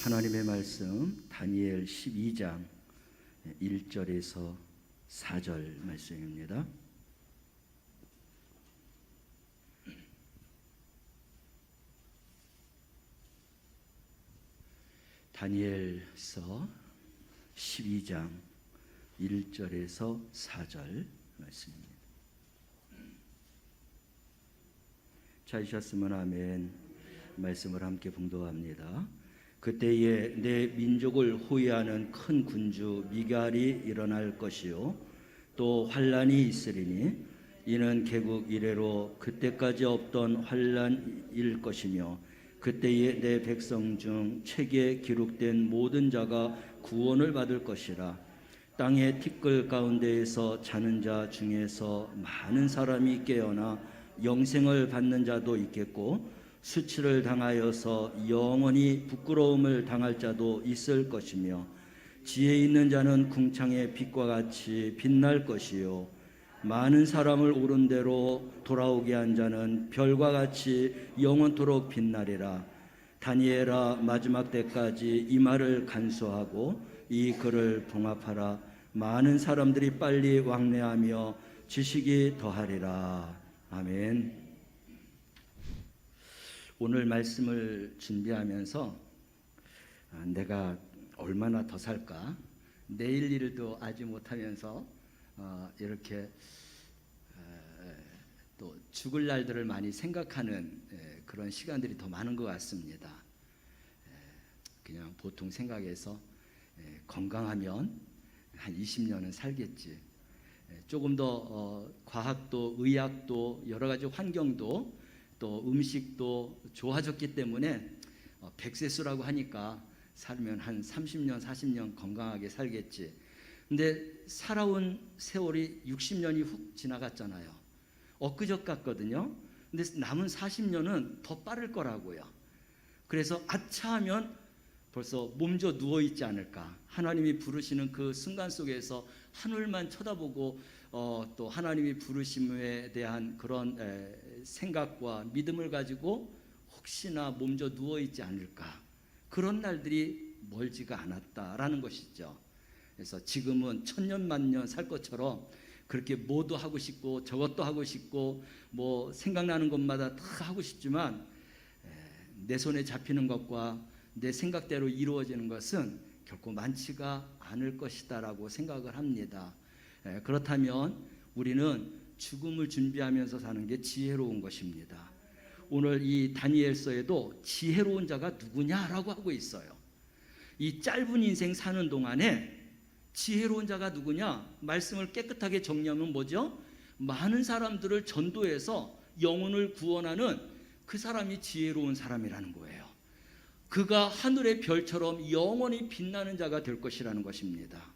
하나님의 말씀 다니엘 12장 1절에서 4절 말씀입니다. 다니엘서 12장 1절에서 4절 말씀입니다. 찾으셨으면 아멘. 말씀을 함께 봉독합니다. 그때에 내 민족을 호위하는 큰 군주 미갈이 일어날 것이요 또 환란이 있으리니 이는 개국 이래로 그때까지 없던 환란일 것이며 그때에 내 백성 중 책에 기록된 모든 자가 구원을 받을 것이라. 땅의 티끌 가운데에서 자는 자 중에서 많은 사람이 깨어나 영생을 받는 자도 있겠고 수치를 당하여서 영원히 부끄러움을 당할 자도 있을 것이며 지혜 있는 자는 궁창의 빛과 같이 빛날 것이요 많은 사람을 옳은 대로 돌아오게 한 자는 별과 같이 영원토록 빛나리라. 다니엘아, 마지막 때까지 이 말을 간수하고 이 글을 봉합하라. 많은 사람들이 빨리 왕래하며 지식이 더하리라. 아멘. 오늘 말씀을 준비하면서 내가 얼마나 더 살까? 내일 일도 아지 못하면서 이렇게 또 죽을 날들을 많이 생각하는 그런 시간들이 더 많은 것 같습니다. 그냥 보통 생각해서 건강하면 한 20년은 살겠지. 조금 더 과학도 의학도 여러 가지 환경도 또 음식도 좋아졌기 때문에 100세수라고 하니까 살면 한 30년 40년 건강하게 살겠지. 근데 살아온 세월이 60년이 훅 지나갔잖아요. 엊그저 같거든요. 근데 남은 40년은 더 빠를 거라고요. 그래서 아차하면 벌써 몸져 누워있지 않을까. 하나님이 부르시는 그 순간 속에서 하늘만 쳐다보고 또 하나님이 부르심에 대한 그런 생각과 믿음을 가지고 혹시나 몸져 누워있지 않을까. 그런 날들이 멀지가 않았다라는 것이죠. 그래서 지금은 천년만년 살 것처럼 그렇게 뭐도 하고 싶고 저것도 하고 싶고 뭐 생각나는 것마다 다 하고 싶지만 내 손에 잡히는 것과 내 생각대로 이루어지는 것은 결코 많지가 않을 것이다라고 생각을 합니다. 그렇다면 우리는 죽음을 준비하면서 사는 게 지혜로운 것입니다. 오늘 이 다니엘서에도 지혜로운 자가 누구냐라고 하고 있어요. 이 짧은 인생 사는 동안에 지혜로운 자가 누구냐? 말씀을 깨끗하게 정리하면 뭐죠? 많은 사람들을 전도해서 영혼을 구원하는 그 사람이 지혜로운 사람이라는 거예요. 그가 하늘의 별처럼 영원히 빛나는 자가 될 것이라는 것입니다.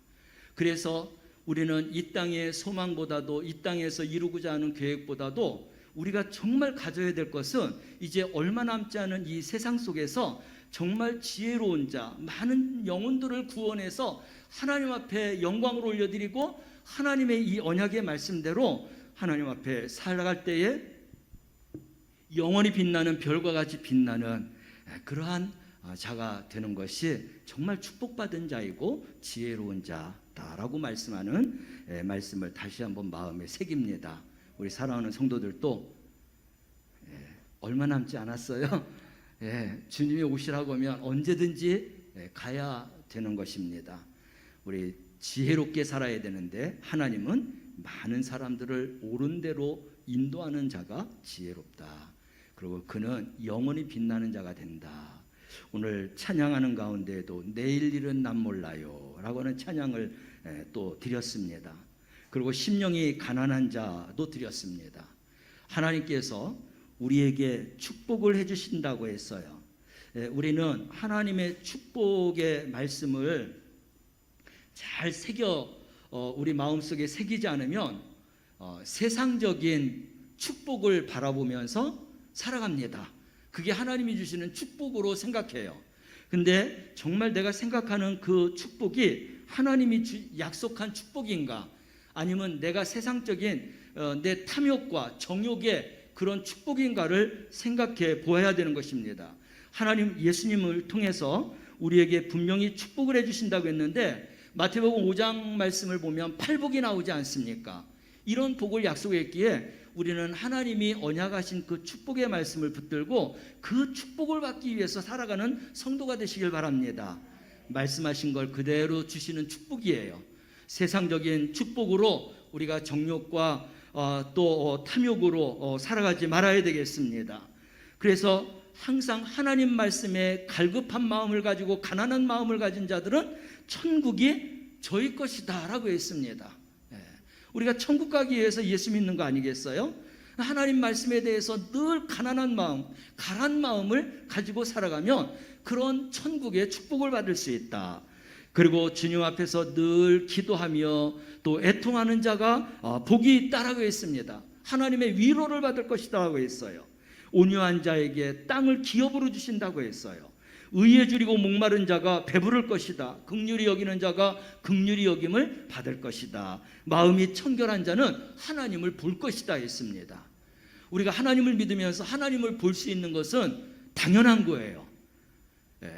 그래서 우리는 이 땅의 소망보다도 이 땅에서 이루고자 하는 계획보다도 우리가 정말 가져야 될 것은 이제 얼마 남지 않은 이 세상 속에서 정말 지혜로운 자, 많은 영혼들을 구원해서 하나님 앞에 영광을 올려드리고 하나님의 이 언약의 말씀대로 하나님 앞에 살아갈 때에 영원히 빛나는 별과 같이 빛나는 그러한 자가 되는 것이 정말 축복받은 자이고 지혜로운 자다라고 말씀하는 말씀을 다시 한번 마음에 새깁니다. 우리 사랑하는 성도들도 얼마 남지 않았어요. 주님이 오시라고 하면 언제든지 가야 되는 것입니다. 우리 지혜롭게 살아야 되는데 하나님은 많은 사람들을 옳은 대로 인도하는 자가 지혜롭다. 그리고 그는 영원히 빛나는 자가 된다. 오늘 찬양하는 가운데에도 내일 일은 난 몰라요 라고 하는 찬양을 또 드렸습니다. 그리고 심령이 가난한 자도 드렸습니다. 하나님께서 우리에게 축복을 해주신다고 했어요. 우리는 하나님의 축복의 말씀을 잘 새겨 우리 마음속에 새기지 않으면 세상적인 축복을 바라보면서 살아갑니다. 그게 하나님이 주시는 축복으로 생각해요. 근데 정말 내가 생각하는 그 축복이 하나님이 약속한 축복인가? 아니면 내가 세상적인 내 탐욕과 정욕의 그런 축복인가를 생각해 보아야 되는 것입니다. 하나님 예수님을 통해서 우리에게 분명히 축복을 해주신다고 했는데 마태복음 5장 말씀을 보면 팔복이 나오지 않습니까? 이런 복을 약속했기에 우리는 하나님이 언약하신 그 축복의 말씀을 붙들고 그 축복을 받기 위해서 살아가는 성도가 되시길 바랍니다. 말씀하신 걸 그대로 주시는 축복이에요. 세상적인 축복으로 우리가 정욕과 또 탐욕으로 살아가지 말아야 되겠습니다. 그래서 항상 하나님 말씀에 갈급한 마음을 가지고 가난한 마음을 가진 자들은 천국이 저희 것이다 라고 했습니다. 우리가 천국 가기 위해서 예수 믿는 거 아니겠어요? 하나님 말씀에 대해서 늘 가난한 마음, 가란 마음을 가지고 살아가면 그런 천국의 축복을 받을 수 있다. 그리고 주님 앞에서 늘 기도하며 또 애통하는 자가 복이 있다라고 했습니다. 하나님의 위로를 받을 것이다라고 했어요. 온유한 자에게 땅을 기업으로 주신다고 했어요. 의에 줄이고 목마른 자가 배부를 것이다. 긍휼히 여기는 자가 긍휼히 여김을 받을 것이다. 마음이 청결한 자는 하나님을 볼 것이다 했습니다. 우리가 하나님을 믿으면서 하나님을 볼 수 있는 것은 당연한 거예요.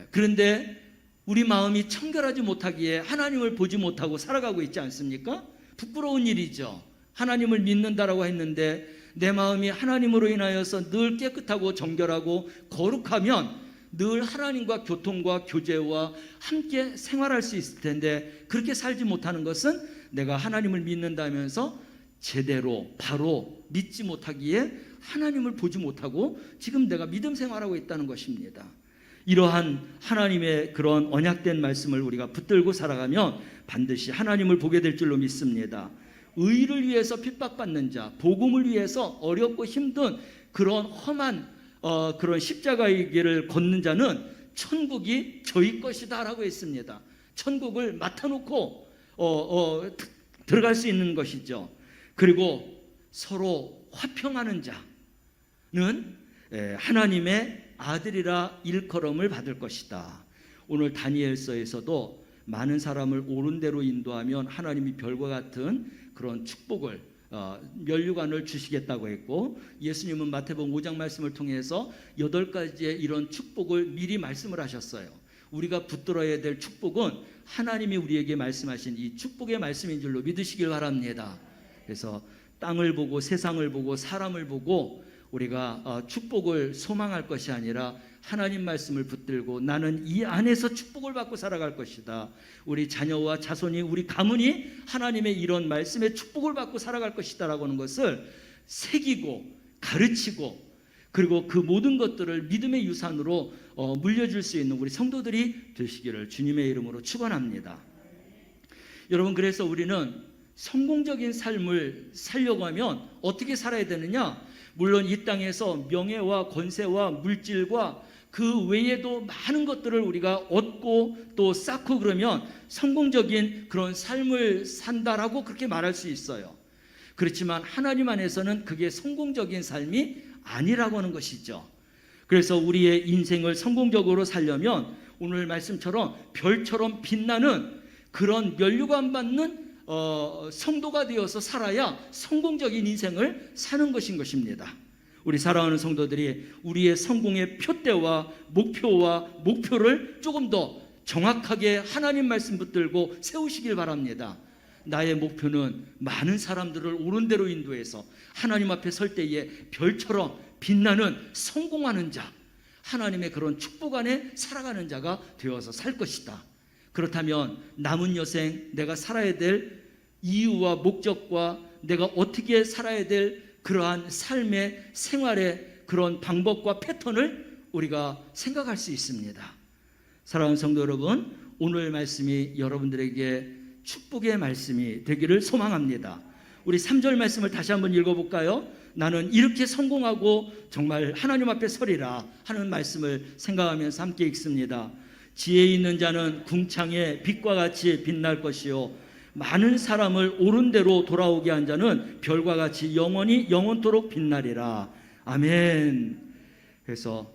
그런데 우리 마음이 청결하지 못하기에 하나님을 보지 못하고 살아가고 있지 않습니까? 부끄러운 일이죠. 하나님을 믿는다라고 했는데 내 마음이 하나님으로 인하여서 늘 깨끗하고 정결하고 거룩하면 늘 하나님과 교통과 교제와 함께 생활할 수 있을 텐데 그렇게 살지 못하는 것은 내가 하나님을 믿는다면서 제대로 바로 믿지 못하기에 하나님을 보지 못하고 지금 내가 믿음 생활하고 있다는 것입니다. 이러한 하나님의 그런 언약된 말씀을 우리가 붙들고 살아가면 반드시 하나님을 보게 될 줄로 믿습니다. 의를 위해서 핍박받는 자, 복음을 위해서 어렵고 힘든 그런 험한 그런 십자가의 길을 걷는 자는 천국이 저희 것이다 라고 했습니다. 천국을 맡아놓고 들어갈 수 있는 것이죠. 그리고 서로 화평하는 자는 하나님의 아들이라 일컬음을 받을 것이다. 오늘 다니엘서에서도 많은 사람을 옳은 대로 인도하면 하나님이 별과 같은 그런 축복을 면류관을 주시겠다고 했고, 예수님은 마태복음 5장 말씀을 통해서 8가지의 이런 축복을 미리 말씀을 하셨어요. 우리가 붙들어야 될 축복은 하나님이 우리에게 말씀하신 이 축복의 말씀인 줄로 믿으시길 바랍니다. 그래서 땅을 보고 세상을 보고 사람을 보고 우리가 축복을 소망할 것이 아니라 하나님 말씀을 붙들고 나는 이 안에서 축복을 받고 살아갈 것이다. 우리 자녀와 자손이 우리 가문이 하나님의 이런 말씀에 축복을 받고 살아갈 것이다 라고 하는 것을 새기고 가르치고 그리고 그 모든 것들을 믿음의 유산으로 물려줄 수 있는 우리 성도들이 되시기를 주님의 이름으로 축원합니다. 여러분, 그래서 우리는 성공적인 삶을 살려고 하면 어떻게 살아야 되느냐? 물론 이 땅에서 명예와 권세와 물질과 그 외에도 많은 것들을 우리가 얻고 또 쌓고 그러면 성공적인 그런 삶을 산다라고 그렇게 말할 수 있어요. 그렇지만 하나님 안에서는 그게 성공적인 삶이 아니라고 하는 것이죠. 그래서 우리의 인생을 성공적으로 살려면 오늘 말씀처럼 별처럼 빛나는 그런 면류관 받는 성도가 되어서 살아야 성공적인 인생을 사는 것인 것입니다. 우리 사랑하는 성도들이 우리의 성공의 표대와 목표를 조금 더 정확하게 하나님 말씀 붙들고 세우시길 바랍니다. 나의 목표는 많은 사람들을 옳은 대로 인도해서 하나님 앞에 설 때에 별처럼 빛나는 성공하는 자, 하나님의 그런 축복 안에 살아가는 자가 되어서 살 것이다. 그렇다면 남은 여생 내가 살아야 될 이유와 목적과 내가 어떻게 살아야 될 그러한 삶의 생활의 그런 방법과 패턴을 우리가 생각할 수 있습니다. 사랑하는 성도 여러분, 오늘 말씀이 여러분들에게 축복의 말씀이 되기를 소망합니다. 우리 3절 말씀을 다시 한번 읽어볼까요? 나는 이렇게 성공하고 정말 하나님 앞에 서리라 하는 말씀을 생각하면서 함께 읽습니다. 지혜 있는 자는 궁창의 빛과 같이 빛날 것이요 많은 사람을 옳은 대로 돌아오게 한 자는 별과 같이 영원토록 빛나리라. 아멘. 그래서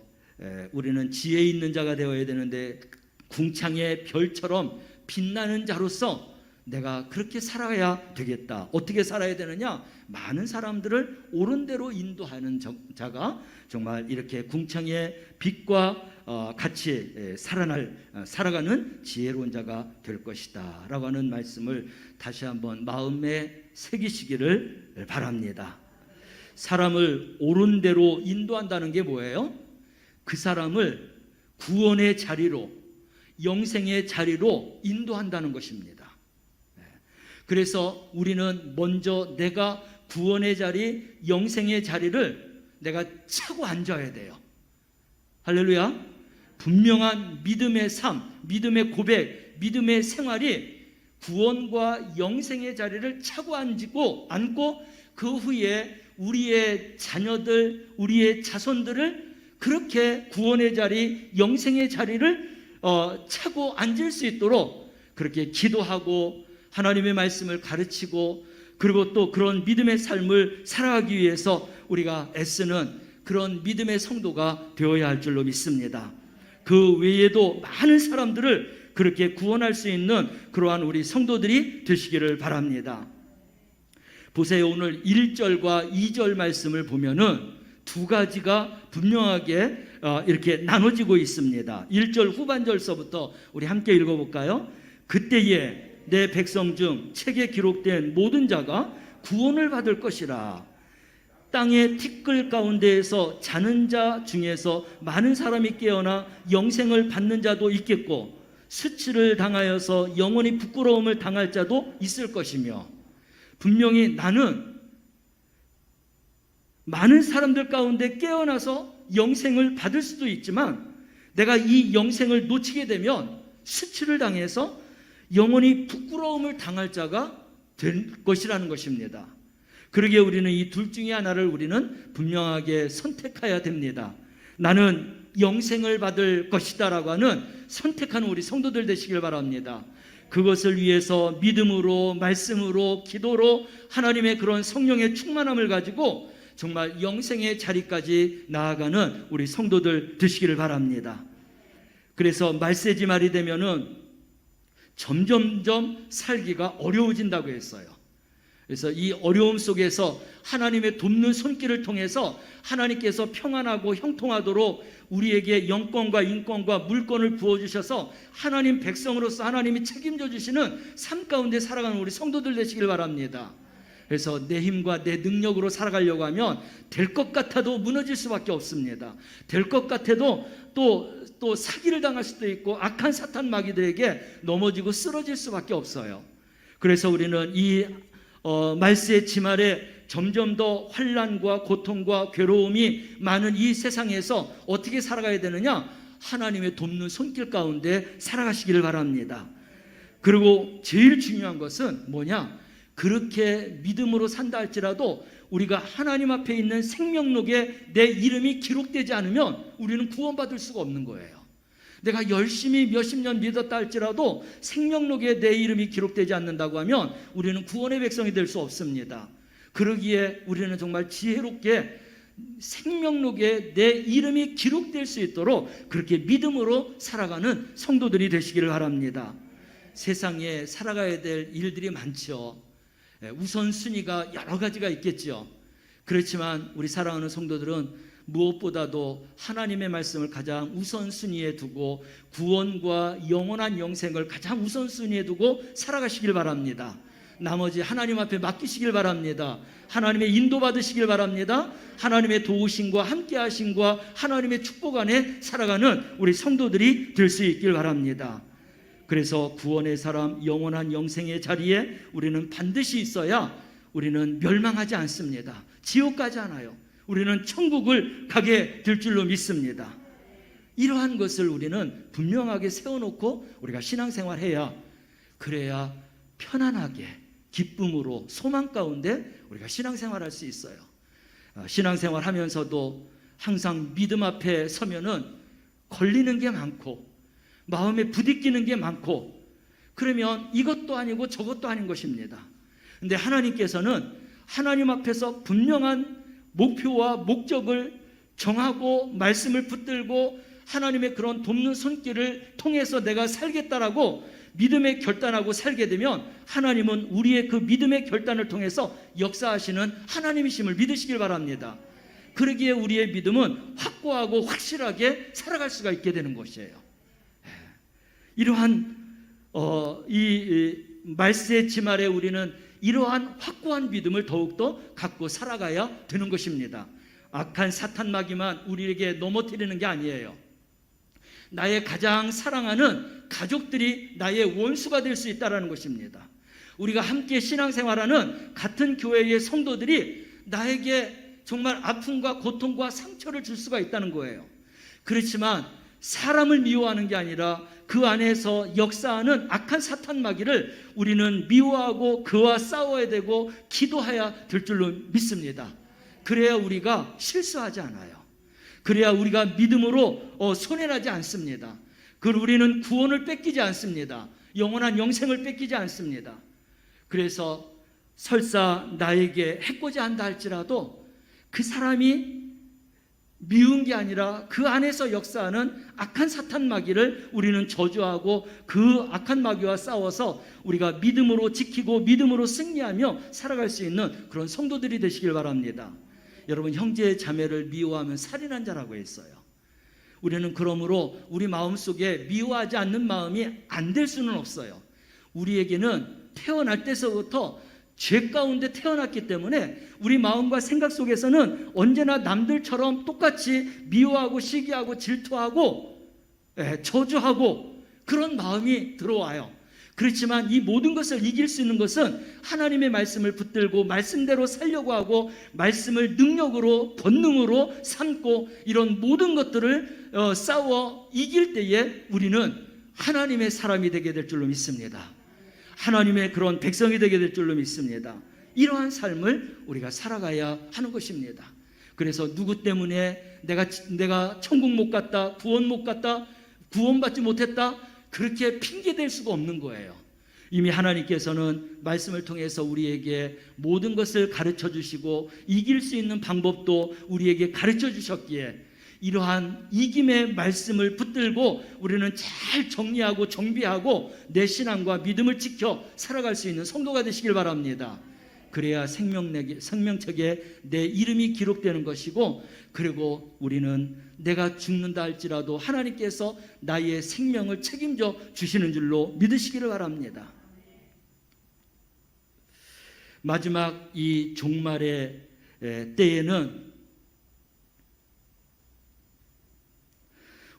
우리는 지혜 있는 자가 되어야 되는데 궁창의 별처럼 빛나는 자로서 내가 그렇게 살아야 되겠다. 어떻게 살아야 되느냐? 많은 사람들을 옳은 대로 인도하는 자가 정말 이렇게 궁창의 빛과 같이 살아가는 지혜로운 자가 될 것이다 라고 하는 말씀을 다시 한번 마음에 새기시기를 바랍니다. 사람을 옳은 대로 인도한다는 게 뭐예요? 그 사람을 구원의 자리로, 영생의 자리로 인도한다는 것입니다. 그래서 우리는 먼저 내가 구원의 자리, 영생의 자리를 내가 차고 앉아야 돼요. 할렐루야. 분명한 믿음의 삶, 믿음의 고백, 믿음의 생활이 구원과 영생의 자리를 차고 앉고 그 후에 우리의 자녀들, 우리의 자손들을 그렇게 구원의 자리, 영생의 자리를 차고 앉을 수 있도록 그렇게 기도하고 하나님의 말씀을 가르치고 그리고 또 그런 믿음의 삶을 살아가기 위해서 우리가 애쓰는 그런 믿음의 성도가 되어야 할 줄로 믿습니다. 그 외에도 많은 사람들을 그렇게 구원할 수 있는 그러한 우리 성도들이 되시기를 바랍니다. 보세요. 오늘 1절과 2절 말씀을 보면은 두 가지가 분명하게 이렇게 나눠지고 있습니다. 1절 후반절서부터 우리 함께 읽어볼까요? 그때에 내 백성 중 책에 기록된 모든 자가 구원을 받을 것이라. 땅의 티끌 가운데에서 자는 자 중에서 많은 사람이 깨어나 영생을 받는 자도 있겠고 수치를 당하여서 영원히 부끄러움을 당할 자도 있을 것이며, 분명히 나는 많은 사람들 가운데 깨어나서 영생을 받을 수도 있지만 내가 이 영생을 놓치게 되면 수치를 당해서 영원히 부끄러움을 당할 자가 될 것이라는 것입니다. 그러기에 우리는 이 둘 중에 하나를 우리는 분명하게 선택해야 됩니다. 나는 영생을 받을 것이다 라고 하는 선택하는 우리 성도들 되시길 바랍니다. 그것을 위해서 믿음으로, 말씀으로, 기도로 하나님의 그런 성령의 충만함을 가지고 정말 영생의 자리까지 나아가는 우리 성도들 되시기를 바랍니다. 그래서 말세지 말이 되면은 점점점 살기가 어려워진다고 했어요. 그래서 이 어려움 속에서 하나님의 돕는 손길을 통해서 하나님께서 평안하고 형통하도록 우리에게 영권과 인권과 물권을 부어주셔서 하나님 백성으로서 하나님이 책임져 주시는 삶 가운데 살아가는 우리 성도들 되시길 바랍니다. 그래서 내 힘과 내 능력으로 살아가려고 하면 될 것 같아도 무너질 수밖에 없습니다. 될 것 같아도 또 사기를 당할 수도 있고 악한 사탄 마귀들에게 넘어지고 쓰러질 수밖에 없어요. 그래서 우리는 이 말세의 지말에 점점 더 환난과 고통과 괴로움이 많은 이 세상에서 어떻게 살아가야 되느냐? 하나님의 돕는 손길 가운데 살아가시기를 바랍니다. 그리고 제일 중요한 것은 뭐냐? 그렇게 믿음으로 산다 할지라도 우리가 하나님 앞에 있는 생명록에 내 이름이 기록되지 않으면 우리는 구원받을 수가 없는 거예요. 내가 열심히 몇십 년 믿었다 할지라도 생명록에 내 이름이 기록되지 않는다고 하면 우리는 구원의 백성이 될 수 없습니다. 그러기에 우리는 정말 지혜롭게 생명록에 내 이름이 기록될 수 있도록 그렇게 믿음으로 살아가는 성도들이 되시기를 바랍니다. 세상에 살아가야 될 일들이 많죠. 우선순위가 여러 가지가 있겠죠. 그렇지만 우리 사랑하는 성도들은 무엇보다도 하나님의 말씀을 가장 우선순위에 두고 구원과 영원한 영생을 가장 우선순위에 두고 살아가시길 바랍니다. 나머지 하나님 앞에 맡기시길 바랍니다. 하나님의 인도받으시길 바랍니다. 하나님의 도우심과 함께하심과 하나님의 축복 안에 살아가는 우리 성도들이 될 수 있길 바랍니다. 그래서 구원의 사람, 영원한 영생의 자리에 우리는 반드시 있어야 우리는 멸망하지 않습니다. 지옥 가지 않아요. 우리는 천국을 가게 될 줄로 믿습니다. 이러한 것을 우리는 분명하게 세워놓고 우리가 신앙생활해야, 그래야 편안하게 기쁨으로 소망 가운데 우리가 신앙생활할 수 있어요. 신앙생활하면서도 항상 믿음 앞에 서면은 걸리는 게 많고 마음에 부딪히는 게 많고 그러면 이것도 아니고 저것도 아닌 것입니다. 그런데 하나님께서는 하나님 앞에서 분명한 목표와 목적을 정하고 말씀을 붙들고 하나님의 그런 돕는 손길을 통해서 내가 살겠다라고 믿음의 결단하고 살게 되면 하나님은 우리의 그 믿음의 결단을 통해서 역사하시는 하나님이심을 믿으시길 바랍니다. 그러기에 우리의 믿음은 확고하고 확실하게 살아갈 수가 있게 되는 것이에요. 이러한 이 말세의 지말에 우리는 이러한 확고한 믿음을 더욱더 갖고 살아가야 되는 것입니다. 악한 사탄 마귀만 우리에게 넘어뜨리는 게 아니에요. 나의 가장 사랑하는 가족들이 나의 원수가 될 수 있다는 것입니다. 우리가 함께 신앙생활하는 같은 교회의 성도들이 나에게 정말 아픔과 고통과 상처를 줄 수가 있다는 거예요. 그렇지만 사람을 미워하는 게 아니라 그 안에서 역사하는 악한 사탄 마귀를 우리는 미워하고 그와 싸워야 되고 기도해야 될 줄로 믿습니다. 그래야 우리가 실수하지 않아요. 그래야 우리가 믿음으로 손해나지 않습니다. 그리고 우리는 구원을 뺏기지 않습니다. 영원한 영생을 뺏기지 않습니다. 그래서 설사 나에게 해코지 한다 할지라도 그 사람이 미운 게 아니라 그 안에서 역사하는 악한 사탄 마귀를 우리는 저주하고 그 악한 마귀와 싸워서 우리가 믿음으로 지키고 믿음으로 승리하며 살아갈 수 있는 그런 성도들이 되시길 바랍니다. 여러분, 형제 자매를 미워하면 살인한 자라고 했어요. 우리는 그러므로 우리 마음속에 미워하지 않는 마음이 안 될 수는 없어요. 우리에게는 태어날 때서부터 죄 가운데 태어났기 때문에 우리 마음과 생각 속에서는 언제나 남들처럼 똑같이 미워하고 시기하고 질투하고 저주하고 그런 마음이 들어와요. 그렇지만 이 모든 것을 이길 수 있는 것은 하나님의 말씀을 붙들고 말씀대로 살려고 하고 말씀을 능력으로 권능으로 삼고 이런 모든 것들을 싸워 이길 때에 우리는 하나님의 사람이 되게 될 줄로 믿습니다. 하나님의 그런 백성이 되게 될 줄로 믿습니다. 이러한 삶을 우리가 살아가야 하는 것입니다. 그래서 누구 때문에 내가 천국 못 갔다, 구원 못 갔다, 구원받지 못했다, 그렇게 핑계댈 수가 없는 거예요. 이미 하나님께서는 말씀을 통해서 우리에게 모든 것을 가르쳐 주시고 이길 수 있는 방법도 우리에게 가르쳐 주셨기에 이러한 이김의 말씀을 붙들고 우리는 잘 정리하고 정비하고 내 신앙과 믿음을 지켜 살아갈 수 있는 성도가 되시길 바랍니다. 그래야 생명책에 내 이름이 기록되는 것이고, 그리고 우리는 내가 죽는다 할지라도 하나님께서 나의 생명을 책임져 주시는 줄로 믿으시기를 바랍니다. 마지막 이 종말의 때에는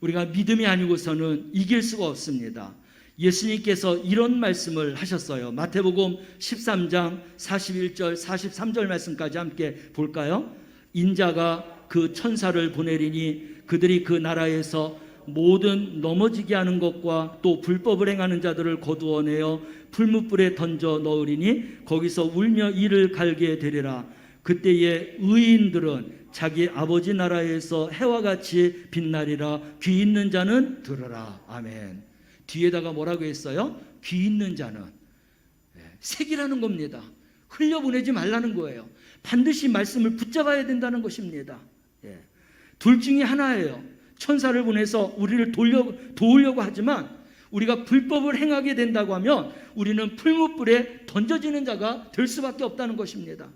우리가 믿음이 아니고서는 이길 수가 없습니다. 예수님께서 이런 말씀을 하셨어요. 마태복음 13장 41절 43절 말씀까지 함께 볼까요? 인자가 그 천사를 보내리니 그들이 그 나라에서 모든 넘어지게 하는 것과 또 불법을 행하는 자들을 거두어내어 풀무불에 던져 넣으리니 거기서 울며 이를 갈게 되리라. 그때에 의인들은 자기 아버지 나라에서 해와 같이 빛나리라. 귀 있는 자는 들으라. 아멘. 뒤에다가 뭐라고 했어요? 귀 있는 자는. 색이라는 겁니다. 흘려보내지 말라는 거예요. 반드시 말씀을 붙잡아야 된다는 것입니다. 둘 중에 하나예요. 천사를 보내서 우리를 도우려고 하지만 우리가 불법을 행하게 된다고 하면 우리는 풀무불에 던져지는 자가 될 수밖에 없다는 것입니다.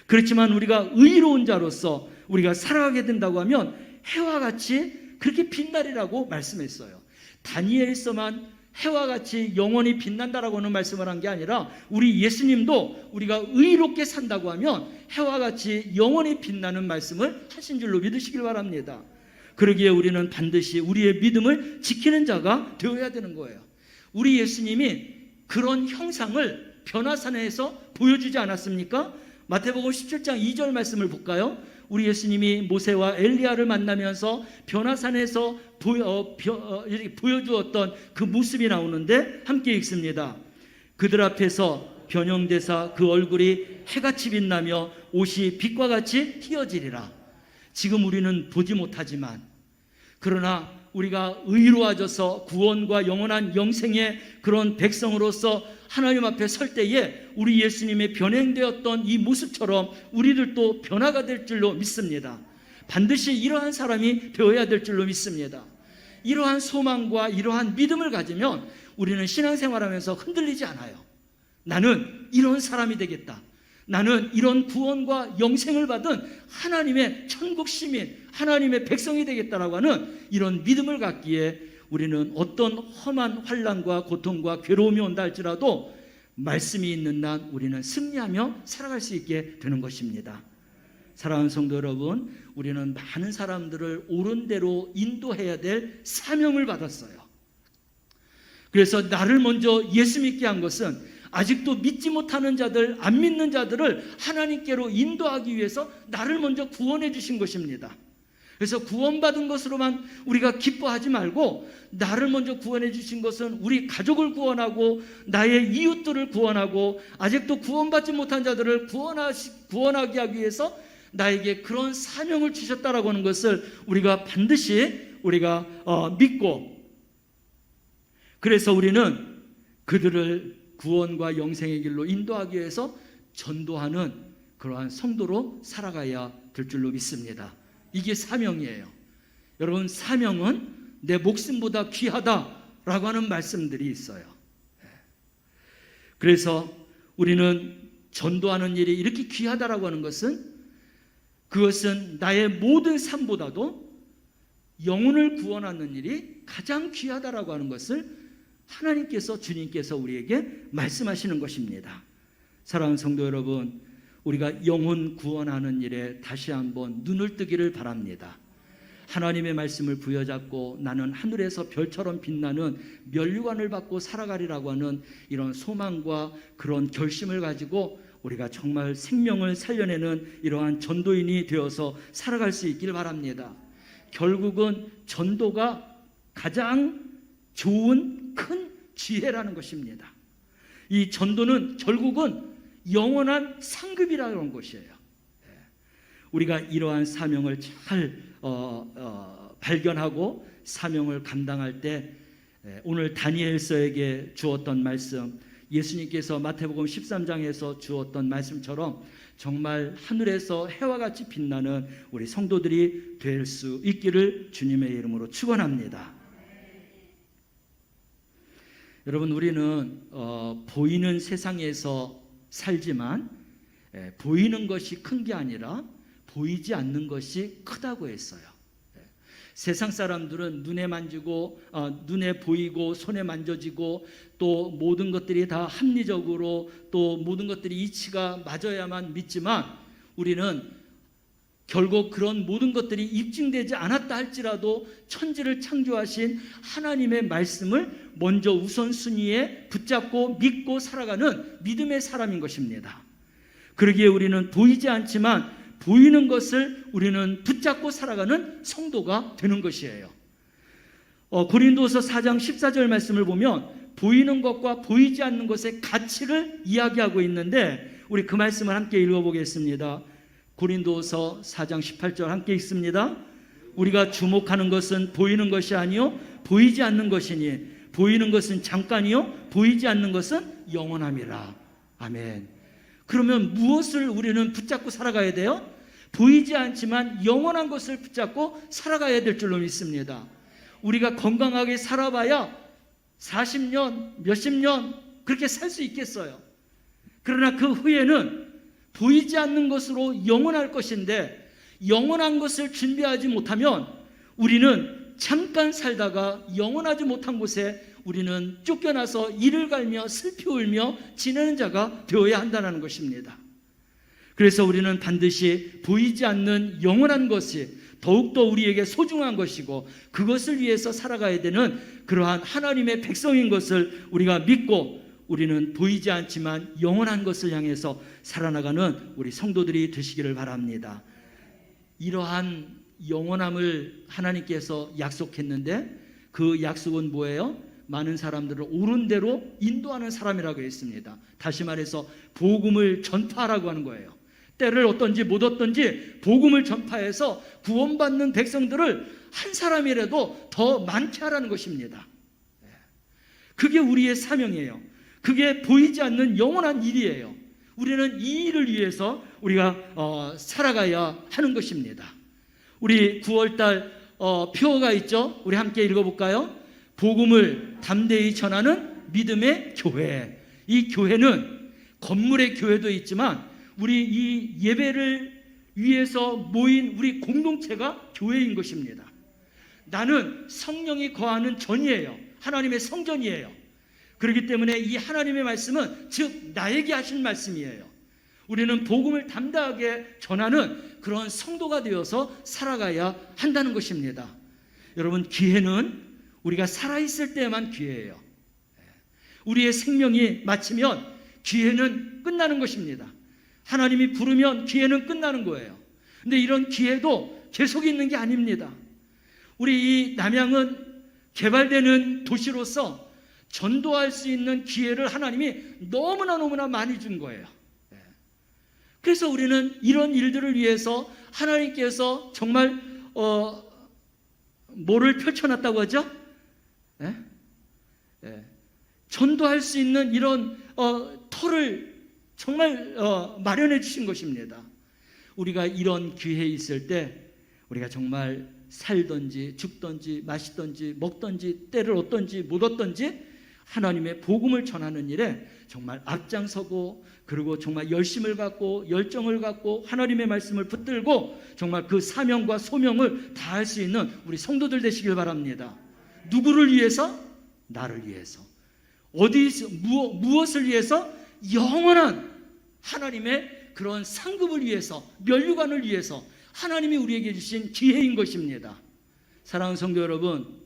그렇지만 우리가 의로운 자로서 우리가 살아가게 된다고 하면 해와 같이 그렇게 빛나리라고 말씀했어요. 다니엘서만 해와 같이 영원히 빛난다라고 하는 말씀을 한 게 아니라 우리 예수님도 우리가 의롭게 산다고 하면 해와 같이 영원히 빛나는 말씀을 하신 줄로 믿으시길 바랍니다. 그러기에 우리는 반드시 우리의 믿음을 지키는 자가 되어야 되는 거예요. 우리 예수님이 그런 형상을 변화산에서 보여주지 않았습니까? 마태복음 17장 2절 말씀을 볼까요? 우리 예수님이 모세와 엘리야를 만나면서 변화산에서 보여주었던 그 모습이 나오는데 함께 읽습니다. 그들 앞에서 변형되사 그 얼굴이 해같이 빛나며 옷이 빛과 같이 휘어지리라. 지금 우리는 보지 못하지만 그러나 우리가 의로워져서 구원과 영원한 영생의 그런 백성으로서 하나님 앞에 설 때에 우리 예수님의 변행되었던 이 모습처럼 우리들도 변화가 될 줄로 믿습니다. 반드시 이러한 사람이 되어야 될 줄로 믿습니다. 이러한 소망과 이러한 믿음을 가지면 우리는 신앙생활하면서 흔들리지 않아요. 나는 이런 사람이 되겠다. 나는 이런 구원과 영생을 받은 하나님의 천국 시민, 하나님의 백성이 되겠다라고 하는 이런 믿음을 갖기에 우리는 어떤 험한 환난과 고통과 괴로움이 온다 할지라도 말씀이 있는 한 우리는 승리하며 살아갈 수 있게 되는 것입니다. 사랑하는 성도 여러분, 우리는 많은 사람들을 옳은 대로 인도해야 될 사명을 받았어요. 그래서 나를 먼저 예수 믿게 한 것은 아직도 믿지 못하는 자들, 안 믿는 자들을 하나님께로 인도하기 위해서 나를 먼저 구원해 주신 것입니다. 그래서 구원받은 것으로만 우리가 기뻐하지 말고 나를 먼저 구원해 주신 것은 우리 가족을 구원하고 나의 이웃들을 구원하고 아직도 구원받지 못한 자들을 구원하게 하기 위해서 나에게 그런 사명을 주셨다라고 하는 것을 우리가 반드시 믿고, 그래서 우리는 그들을 구원과 영생의 길로 인도하기 위해서 전도하는 그러한 성도로 살아가야 될 줄로 믿습니다. 이게 사명이에요. 여러분, 사명은 내 목숨보다 귀하다라고 하는 말씀들이 있어요. 그래서 우리는 전도하는 일이 이렇게 귀하다라고 하는 것은, 그것은 나의 모든 삶보다도 영혼을 구원하는 일이 가장 귀하다라고 하는 것을 하나님께서, 주님께서 우리에게 말씀하시는 것입니다. 사랑하는 성도 여러분, 우리가 영혼 구원하는 일에 다시 한번 눈을 뜨기를 바랍니다. 하나님의 말씀을 부여잡고 나는 하늘에서 별처럼 빛나는 면류관을 받고 살아가리라고 하는 이런 소망과 그런 결심을 가지고 우리가 정말 생명을 살려내는 이러한 전도인이 되어서 살아갈 수 있길 바랍니다. 결국은 전도가 가장 좋은 큰 지혜라는 것입니다. 이 전도는 결국은 영원한 상급이라는 것이에요. 우리가 이러한 사명을 잘 발견하고 사명을 감당할 때, 오늘 다니엘서에게 주었던 말씀, 예수님께서 마태복음 13장에서 주었던 말씀처럼 정말 하늘에서 해와 같이 빛나는 우리 성도들이 될 수 있기를 주님의 이름으로 축원합니다. 여러분, 우리는 보이는 세상에서 살지만 보이는 것이 큰 게 아니라 보이지 않는 것이 크다고 했어요. 세상 사람들은 눈에 만지고 눈에 보이고 손에 만져지고 또 모든 것들이 다 합리적으로 또 모든 것들이 이치가 맞아야만 믿지만, 우리는 결국 그런 모든 것들이 입증되지 않았다 할지라도 천지를 창조하신 하나님의 말씀을 먼저 우선순위에 붙잡고 믿고 살아가는 믿음의 사람인 것입니다. 그러기에 우리는 보이지 않지만 보이는 것을 우리는 붙잡고 살아가는 성도가 되는 것이에요. 고린도서 4장 14절 말씀을 보면 보이는 것과 보이지 않는 것의 가치를 이야기하고 있는데, 우리 그 말씀을 함께 읽어보겠습니다. 고린도서 4장 18절 함께 읽습니다. 우리가 주목하는 것은 보이는 것이 아니요 보이지 않는 것이니 보이는 것은 잠깐이요 보이지 않는 것은 영원함이라. 아멘. 그러면 무엇을 우리는 붙잡고 살아가야 돼요? 보이지 않지만 영원한 것을 붙잡고 살아가야 될 줄로 믿습니다. 우리가 건강하게 살아봐야 40년, 몇십 년 그렇게 살 수 있겠어요. 그러나 그 후에는 보이지 않는 것으로 영원할 것인데, 영원한 것을 준비하지 못하면 우리는 잠깐 살다가 영원하지 못한 곳에 우리는 쫓겨나서 이를 갈며 슬피 울며 지내는 자가 되어야 한다는 것입니다. 그래서 우리는 반드시 보이지 않는 영원한 것이 더욱더 우리에게 소중한 것이고 그것을 위해서 살아가야 되는 그러한 하나님의 백성인 것을 우리가 믿고, 우리는 보이지 않지만 영원한 것을 향해서 살아나가는 우리 성도들이 되시기를 바랍니다. 이러한 영원함을 하나님께서 약속했는데 그 약속은 뭐예요? 많은 사람들을 옳은 대로 인도하는 사람이라고 했습니다. 다시 말해서 복음을 전파하라고 하는 거예요. 때를 얻든지 못 얻든지 복음을 전파해서 구원받는 백성들을 한 사람이라도 더 많게 하라는 것입니다. 그게 우리의 사명이에요. 그게 보이지 않는 영원한 일이에요. 우리는 이 일을 위해서 우리가 살아가야 하는 것입니다. 우리 9월달 표어가 있죠. 우리 함께 읽어볼까요? 복음을 담대히 전하는 믿음의 교회. 이 교회는 건물의 교회도 있지만 우리 이 예배를 위해서 모인 우리 공동체가 교회인 것입니다. 나는 성령이 거하는 전이에요. 하나님의 성전이에요. 그렇기 때문에 이 하나님의 말씀은 즉 나에게 하신 말씀이에요. 우리는 복음을 담대하게 전하는 그런 성도가 되어서 살아가야 한다는 것입니다. 여러분, 기회는 우리가 살아있을 때만 기회예요. 우리의 생명이 마치면 기회는 끝나는 것입니다. 하나님이 부르면 기회는 끝나는 거예요. 근데 이런 기회도 계속 있는 게 아닙니다. 우리 이 남양은 개발되는 도시로서 전도할 수 있는 기회를 하나님이 너무나 많이 준 거예요. 그래서 우리는 이런 일들을 위해서 하나님께서 정말 뭐를 펼쳐놨다고 하죠? 전도할 수 있는 이런 터를 정말 마련해 주신 것입니다. 우리가 이런 기회에 있을 때 우리가 정말 살든지 죽든지 마시든지 먹든지 때를 얻든지 못 얻든지 하나님의 복음을 전하는 일에 정말 앞장서고 그리고 정말 열심을 갖고 열정을 갖고 하나님의 말씀을 붙들고 정말 그 사명과 소명을 다할 수 있는 우리 성도들 되시길 바랍니다. 누구를 위해서? 나를 위해서. 어디서 무엇을 위해서? 영원한 하나님의 그런 상급을 위해서, 면류관을 위해서 하나님이 우리에게 주신 기회인 것입니다. 사랑하는 성도 여러분,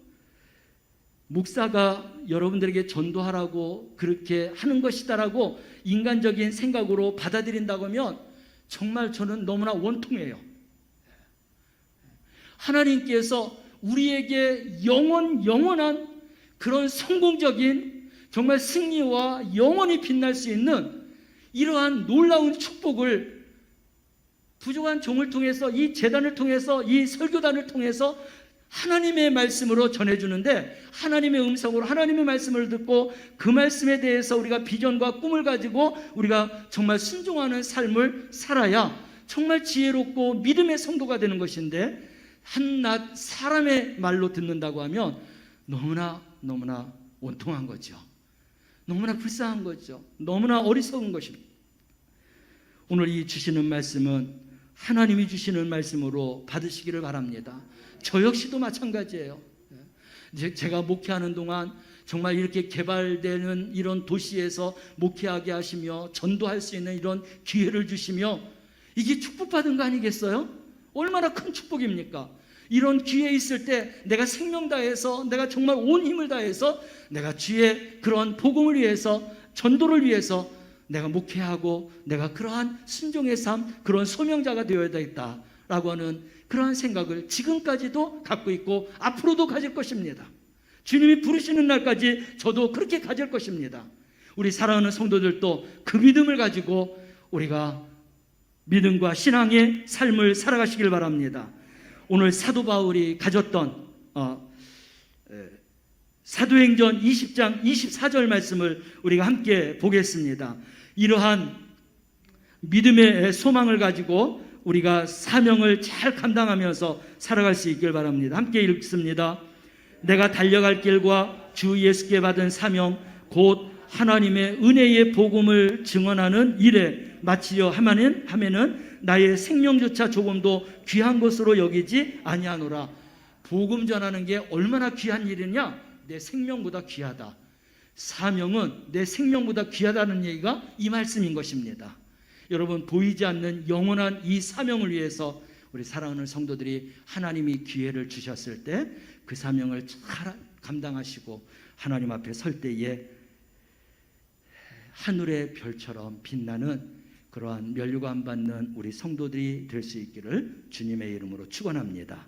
목사가 여러분들에게 전도하라고 그렇게 하는 것이다라고 인간적인 생각으로 받아들인다고 하면 정말 저는 너무나 원통해요. 하나님께서 우리에게 영원한 그런 성공적인 정말 승리와 영원히 빛날 수 있는 이러한 놀라운 축복을 부족한 종을 통해서, 이 재단을 통해서, 이 설교단을 통해서 하나님의 말씀으로 전해주는데, 하나님의 음성으로 하나님의 말씀을 듣고 그 말씀에 대해서 우리가 비전과 꿈을 가지고 우리가 정말 순종하는 삶을 살아야 정말 지혜롭고 믿음의 성도가 되는 것인데, 한낱 사람의 말로 듣는다고 하면 너무나 원통한 거죠. 너무나 불쌍한 거죠. 너무나 어리석은 것입니다. 오늘 이 주시는 말씀은 하나님이 주시는 말씀으로 받으시기를 바랍니다. 저 역시도 마찬가지예요. 제가 목회하는 동안 정말 이렇게 개발되는 이런 도시에서 목회하게 하시며 전도할 수 있는 이런 기회를 주시며, 이게 축복받은 거 아니겠어요? 얼마나 큰 축복입니까? 이런 기회에 있을 때 내가 생명 다해서, 내가 정말 온 힘을 다해서 내가 주의 그런 복음을 위해서, 전도를 위해서 내가 목회하고 내가 그러한 순종의 삶, 그런 소명자가 되어야 되겠다라고 하는 그러한 생각을 지금까지도 갖고 있고 앞으로도 가질 것입니다. 주님이 부르시는 날까지 저도 그렇게 가질 것입니다. 우리 사랑하는 성도들도 그 믿음을 가지고 우리가 믿음과 신앙의 삶을 살아가시길 바랍니다. 오늘 사도 바울이 가졌던 사도행전 20장 24절 말씀을 우리가 함께 보겠습니다. 이러한 믿음의 소망을 가지고 우리가 사명을 잘 감당하면서 살아갈 수 있길 바랍니다. 함께 읽습니다. 내가 달려갈 길과 주 예수께 받은 사명 곧 하나님의 은혜의 복음을 증언하는 일에 마치려 하면은 나의 생명조차 조금도 귀한 것으로 여기지 아니하노라. 복음 전하는 게 얼마나 귀한 일이냐? 내 생명보다 귀하다. 사명은 내 생명보다 귀하다는 얘기가 이 말씀인 것입니다. 여러분, 보이지 않는 영원한 이 사명을 위해서 우리 사랑하는 성도들이 하나님이 기회를 주셨을 때 그 사명을 잘 감당하시고 하나님 앞에 설 때에 하늘의 별처럼 빛나는 그러한 면류관 받는 우리 성도들이 될 수 있기를 주님의 이름으로 축원합니다.